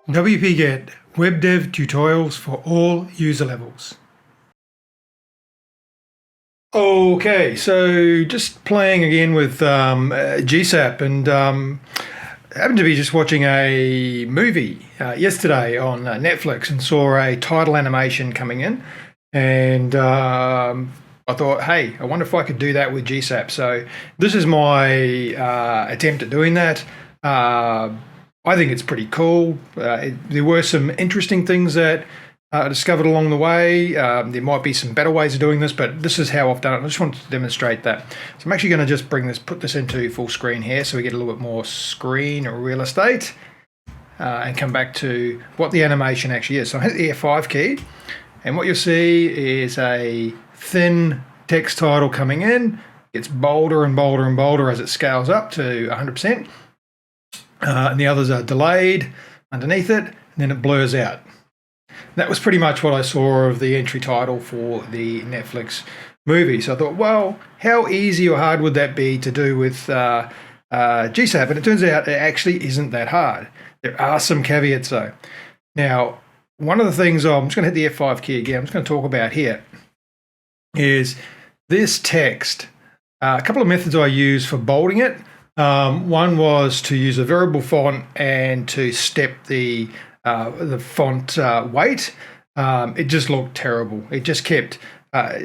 WP-Get Web Dev Tutorials for all user levels. Okay, so just playing again with GSAP, and happened to be just watching a movie yesterday on Netflix and saw a title animation coming in, and I thought, hey, I wonder if I could do that with GSAP. So this is my attempt at doing that. I think it's pretty cool. There were some interesting things that I discovered along the way. There might be some better ways of doing this, but this is how I've done it. I just wanted to demonstrate that. So I'm actually going to just put this into full screen here so we get a little bit more screen real estate and come back to what the animation actually is. So I hit the F5 key, and what you'll see is a thin text title coming in. It's bolder and bolder and bolder as it scales up to 100%. And the others are delayed underneath it, and then it blurs out. That was pretty much what I saw of the entry title for the Netflix movie. So I thought, well, how easy or hard would that be to do with GSAP? And it turns out it actually isn't that hard. There are some caveats though. Now, one of the things I'm just going to hit the F5 key again, I'm just going to talk about here, is this text. A couple of methods I use for bolding it. One was to use a variable font and to step the font weight. It just looked terrible. It just kept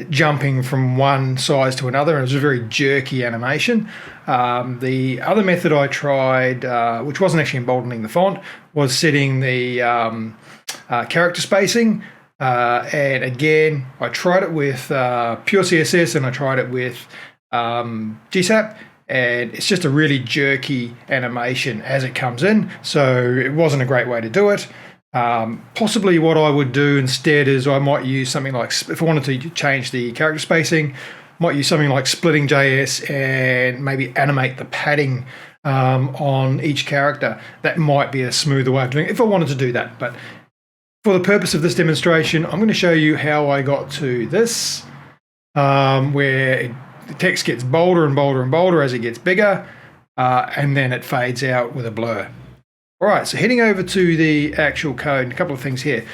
jumping from one size to another, and it was a very jerky animation. The other method I tried, which wasn't actually emboldening the font, was setting the character spacing. And again, I tried it with pure CSS and I tried it with GSAP. And it's just a really jerky animation as it comes in, so it wasn't a great way to do it. Possibly what I would do instead is I might use something like, if I wanted to change the character spacing, might use something like splitting JS and maybe animate the padding on each character. That might be a smoother way of doing it if I wanted to do that. But for the purpose of this demonstration, I'm going to show you how I got to this, where the text gets bolder and bolder and bolder as it gets bigger, and then it fades out with a blur. All right, so heading over to the actual code, and a couple of things here.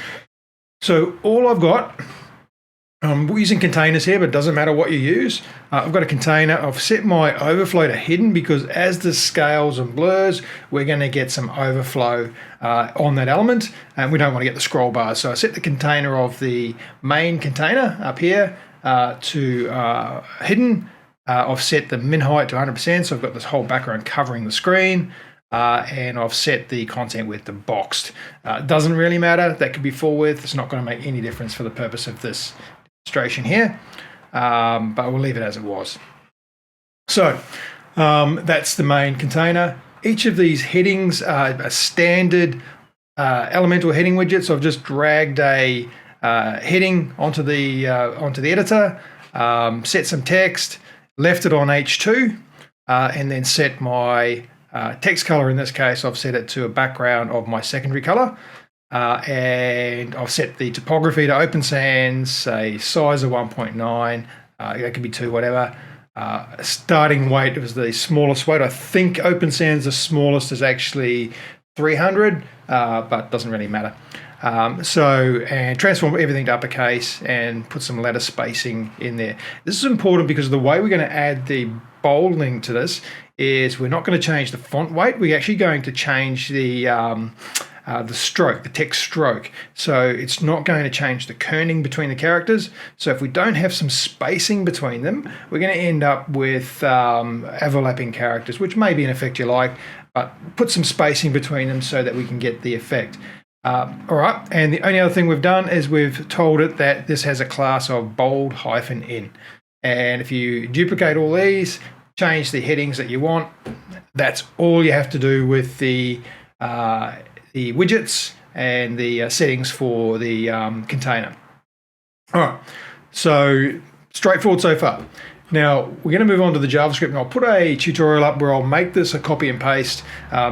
So all I've got, we're using containers here, but it doesn't matter what you use. I've got a container. I've set my overflow to hidden because as this scales and blurs, we're going to get some overflow on that element, and we don't want to get the scroll bars. So I set the container of the main container up here to hidden. I've set the min height to 100%, so I've got this whole background covering the screen, and I've set the content width to boxed. Doesn't really matter, that could be full width. It's not going to make any difference for the purpose of this demonstration here, but we'll leave it as it was. So that's the main container. Each of these headings are a standard Elementor heading widget, so I've just dragged a heading onto the editor, set some text, left it on H2, and then set my text color. In this case, I've set it to a background of my secondary color, and I've set the typography to Open Sans, a size of 1.9, that could be 2, whatever. Starting weight was the smallest weight. I think Open Sans, the smallest is actually 300, but doesn't really matter. And transform everything to uppercase and put some letter spacing in there. This is important because the way we're going to add the bolding to this is we're not going to change the font weight. We're actually going to change the stroke, the text stroke. So it's not going to change the kerning between the characters. So if we don't have some spacing between them, we're going to end up with overlapping characters, which may be an effect you like, but put some spacing between them so that we can get the effect. All right, and the only other thing we've done is we've told it that this has a class of bold-in. And if you duplicate all these, change the headings that you want, that's all you have to do with the widgets and the settings for the container. All right, so straightforward so far. Now we're going to move on to the JavaScript, and I'll put a tutorial up where I'll make this a copy and paste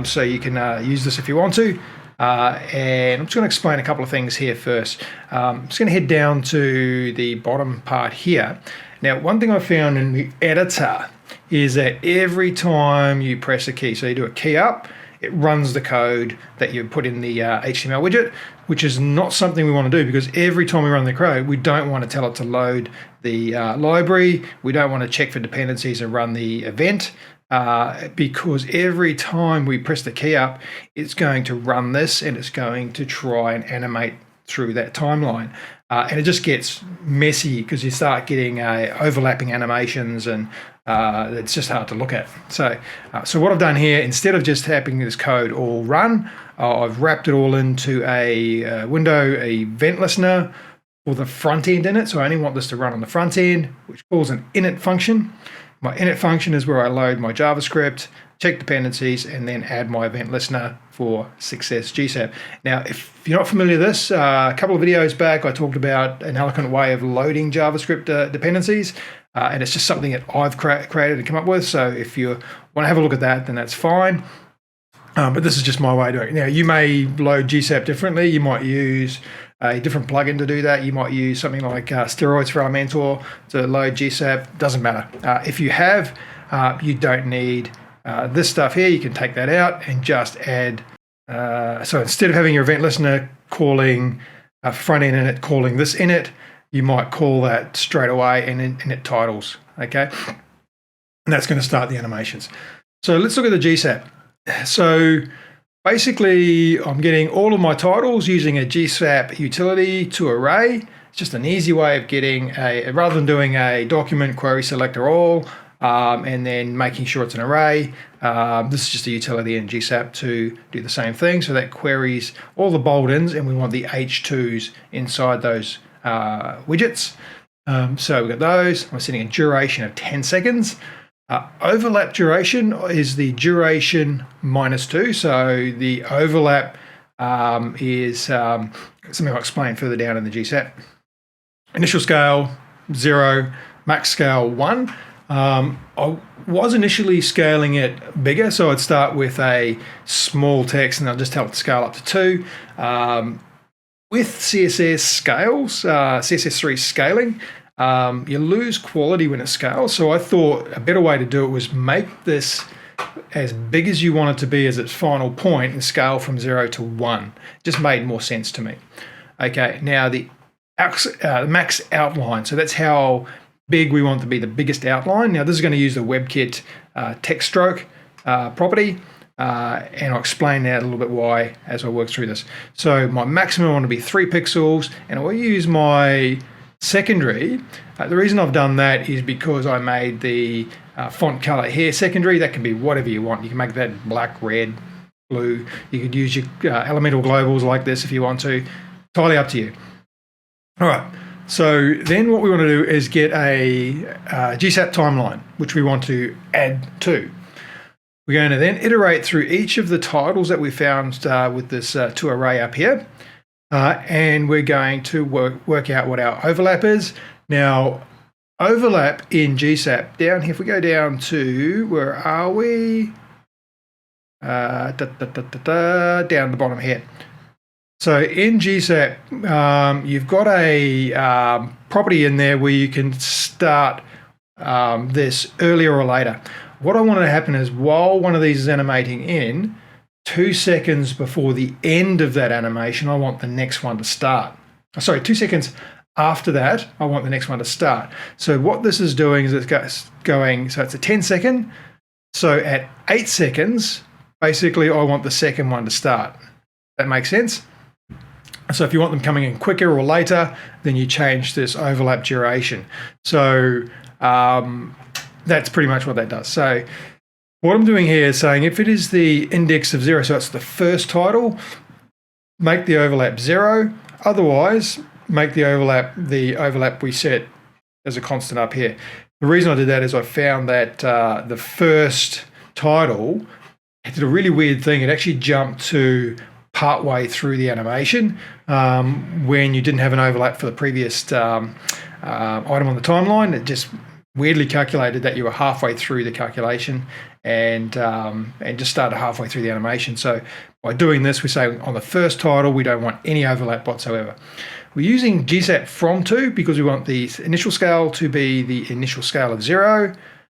so you can use this if you want to. And I'm just going to explain a couple of things here first. I'm just going to head down to the bottom part here. Now, one thing I found in the editor is that every time you press a key, so you do a key up, it runs the code that you put in the HTML widget, which is not something we want to do, because every time we run the code, we don't want to tell it to load the library. We don't want to check for dependencies and run the event, because every time we press the key up, it's going to run this and it's going to try and animate through that timeline. And it just gets messy because you start getting overlapping animations, and it's just hard to look at. So what I've done here, instead of just having this code all run, I've wrapped it all into a window event listener with a front end in it. So I only want this to run on the front end, which calls an init function. My init function is where I load my JavaScript, check dependencies, and then add my event listener for success GSAP. Now, if you're not familiar with this, a couple of videos back, I talked about an elegant way of loading JavaScript dependencies, and it's just something that I've created and come up with. So if you want to have a look at that, then that's fine. But this is just my way of doing it. Now, you may load GSAP differently. You might use a different plugin to do that. You might use something like Steroids for Elementor to load GSAP. Doesn't matter. If you have, you don't need this stuff here. You can take that out and just add. So instead of having your event listener calling front end init, calling this init, you might call that straight away and init titles. Okay, and that's going to start the animations. So let's look at the GSAP. So basically, I'm getting all of my titles using a GSAP utility to array. It's just an easy way of getting rather than doing a document query selector all, and then making sure it's an array. This is just a utility in GSAP to do the same thing. So that queries all the bold-ins, and we want the H2s inside those widgets. So we've got those. I'm setting a duration of 10 seconds. Overlap duration is the duration -2. So the overlap is something I'll explain further down in the GSAP. Initial scale 0, max scale 1. I was initially scaling it bigger, so I'd start with a small text and I'll just tell it to scale up to 2. With CSS scales, CSS3 scaling, you lose quality when it scales. So I thought a better way to do it was make this as big as you want it to be as its final point and scale from 0 to 1. Just made more sense to me. Okay, now the max outline. So that's how big we want to be, the biggest outline. Now this is going to use the WebKit text stroke property, and I'll explain that a little bit why as I work through this. So my maximum I want to be 3 pixels, and I will use my secondary. The reason I've done that is because I made the font color here secondary. That can be whatever you want. You can make that black, red, blue. You could use your elemental globals like this if you want to. Entirely up to you. All right. So then what we want to do is get a GSAP timeline, which we want to add to. We're going to then iterate through each of the titles that we found with this to array up here. And we're going to work out what our overlap is. Now, overlap in GSAP, down here, if we go down to, where are we? Down the bottom here. So in GSAP, you've got a property in there where you can start this earlier or later. What I want to happen is while one of these is animating in, 2 seconds before the end of that animation, I want the next one to start. Sorry, 2 seconds after that, I want the next one to start. So what this is doing is it's going, so it's a 10-second. So at 8 seconds, basically I want the second one to start. That makes sense? So if you want them coming in quicker or later, then you change this overlap duration. So that's pretty much what that does. So what I'm doing here is saying if it is the index of 0, so it's the first title, make the overlap 0. Otherwise, make the overlap we set as a constant up here. The reason I did that is I found that the first title did a really weird thing. It actually jumped to partway through the animation when you didn't have an overlap for the previous item on the timeline. It just weirdly calculated that you were halfway through the calculation and just started halfway through the animation. So by doing this, we say on the first title, we don't want any overlap whatsoever. We're using GSAP from to because we want the initial scale to be the initial scale of 0,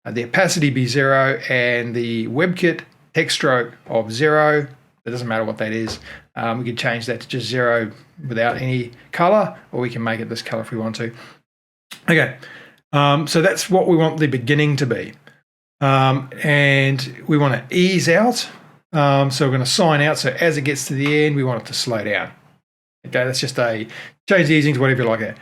the opacity be 0, and the WebKit text stroke of 0. It doesn't matter what that is. We could change that to just 0 without any color, or we can make it this color if we want to. Okay, so that's what we want the beginning to be. And we want to ease out. So we're going to sign out. So as it gets to the end, we want it to slow down. Okay, that's just change the easing to whatever you like there.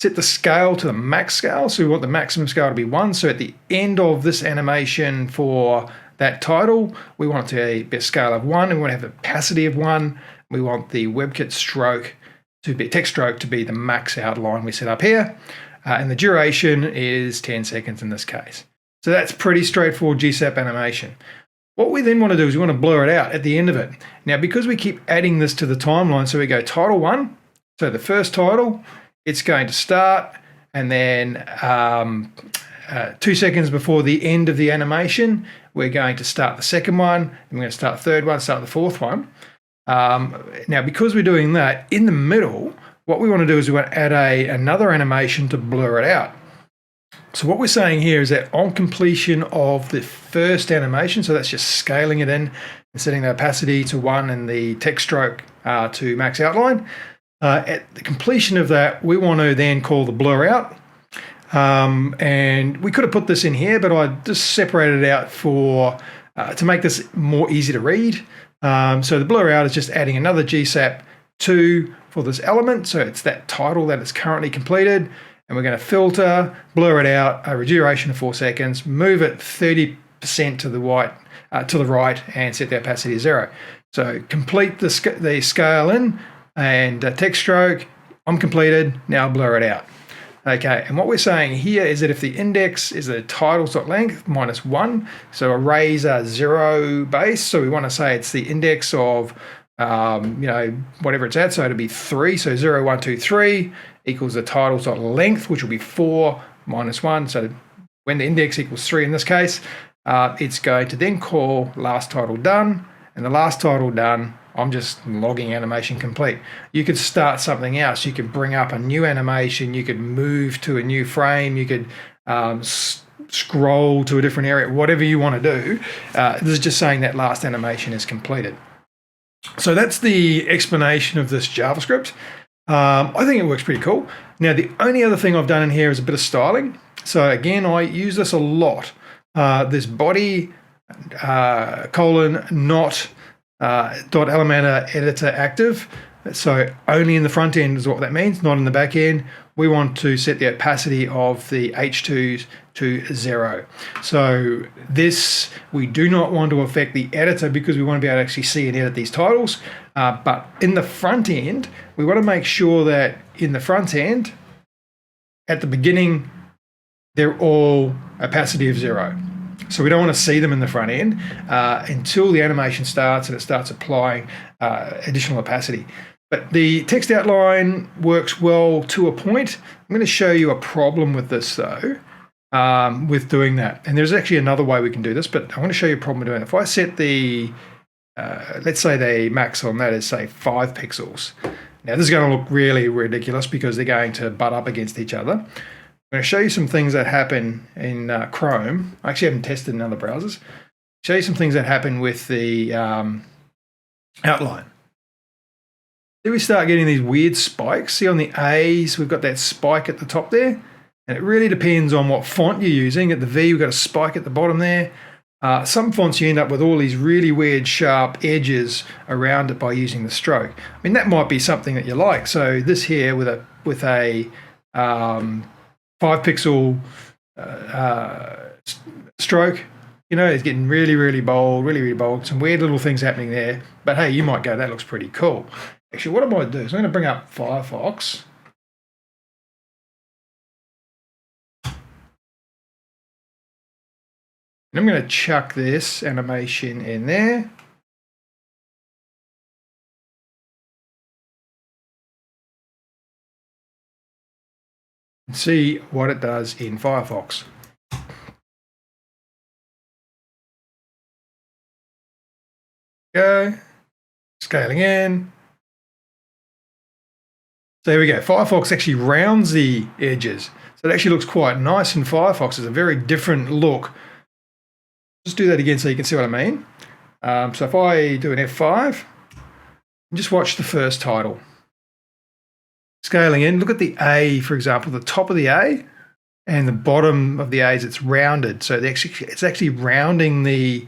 Set the scale to the max scale. So we want the maximum scale to be 1. So at the end of this animation for that title, we want it to be a scale of 1. And we want to have a opacity of 1. We want the WebKit stroke to be text stroke to be the max outline we set up here. And the duration is 10 seconds in this case. So that's pretty straightforward GSAP animation. What we then want to do is we want to blur it out at the end of it. Now, because we keep adding this to the timeline, so we go title 1, so the first title, it's going to start, and then 2 seconds before the end of the animation, we're going to start the second one, and we're going to start the third one, start the fourth one. Now, because we're doing that, in the middle, what we want to do is we want to add another animation to blur it out. So what we're saying here is that on completion of the first animation, so that's just scaling it in and setting the opacity to 1 and the text stroke to max outline. At the completion of that, we want to then call the blur out. And we could have put this in here, but I just separated it out to make this more easy to read. So the blur out is just adding another GSAP 2 for this element. So it's that title that is currently completed. And we're going to filter, blur it out, a duration of 4 seconds, move it 30% to the right, and set the opacity to 0. So complete the scale in and text stroke. I'm completed. Now blur it out. Okay, and what we're saying here is that if the index is the titles.length minus 1, so arrays are 0 base, so we want to say it's the index of whatever it's at, so it'll be 3, so 0, 1, 2, 3 equals the titles.length, which will be 4 minus 1. So when the index equals 3 in this case, it's going to then call last title done, and the last title done, I'm just logging animation complete. You could start something else. You could bring up a new animation. You could move to a new frame. You could scroll to a different area, whatever you want to do. This is just saying that last animation is completed. So that's the explanation of this JavaScript. I think it works pretty cool. Now, the only other thing I've done in here is a bit of styling. So again, I use this a lot. This body not .Elementor editor active. So only in the front end is what that means, not in the back end. We want to set the opacity of the H2s to 0. So this, we do not want to affect the editor because we want to be able to actually see and edit these titles. But in the front end, we want to make sure that in the front end, at the beginning, they're all opacity of 0. So we don't want to see them in the front end until the animation starts and it starts applying additional opacity. But the text outline works well to a point. I'm going to show you a problem with this though, with doing that. And there's actually another way we can do this, but I want to show you a problem with doing it. If I set the, let's say the max on that is say 5 pixels. Now this is going to look really ridiculous because they're going to butt up against each other. I'm going to show you some things that happen in Chrome. I actually haven't tested in other browsers. Show you some things that happen with the outline. Then we start getting these weird spikes. See on the A's, we've got that spike at the top there. And it really depends on what font you're using. At the V, we've got a spike at the bottom there. Some fonts you end up with all these really weird sharp edges around it by using the stroke. I mean, that might be something that you like. So this here with a 5 pixel stroke, you know, it's getting really, really bold, really, really bold. Some weird little things happening there. But hey, you might go, that looks pretty cool. Actually, what I might do is I'm going to bring up Firefox. And I'm going to chuck this animation in there. And see what it does in Firefox. Go. Scaling in. So there we go. Firefox actually rounds the edges. So it actually looks quite nice in Firefox. It's a very different look. Just do that again so you can see what I mean. So if I do an F5, just watch the first title. Scaling in, look at the A, for example, the top of the A and the bottom of the A's, it's rounded. So it's actually rounding the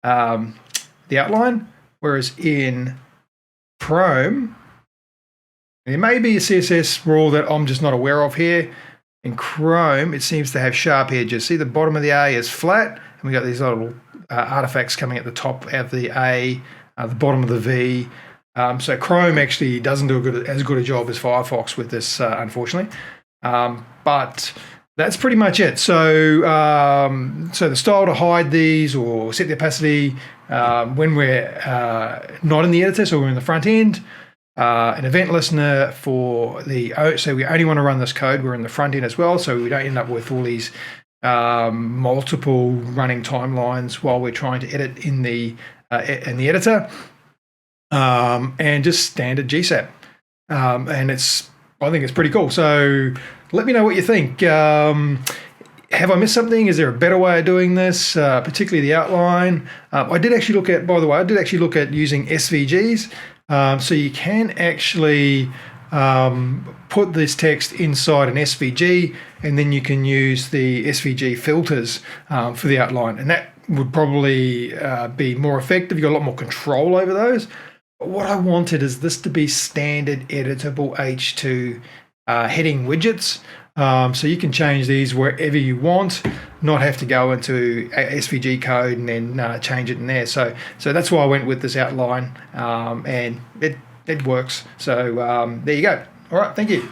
outline, whereas in Chrome, there may be a CSS rule that I'm just not aware of here. In Chrome, it seems to have sharp edges. See, the bottom of the A is flat, and we got these little artifacts coming at the top of the A, the bottom of the V. So Chrome actually doesn't do as good a job as Firefox with this, unfortunately. But that's pretty much it. So, so the style to hide these or set the opacity when we're not in the editor, so we're in the front end. An event listener for so we only want to run this code, we're in the front end as well, so we don't end up with all these multiple running timelines while we're trying to edit in the editor, and just standard GSAP, and I think it's pretty cool. So let me know what you think. Have I missed something? Is there a better way of doing this, particularly the outline? I did actually look at, by the way, using SVGs. So you can actually put this text inside an SVG, and then you can use the SVG filters for the outline, and that would probably be more effective. You've got a lot more control over those. But what I wanted is this to be standard editable H2 heading widgets. So you can change these wherever you want, not have to go into SVG code and then change it in there. So that's why I went with this outline, and it works. So there you go. All right, thank you.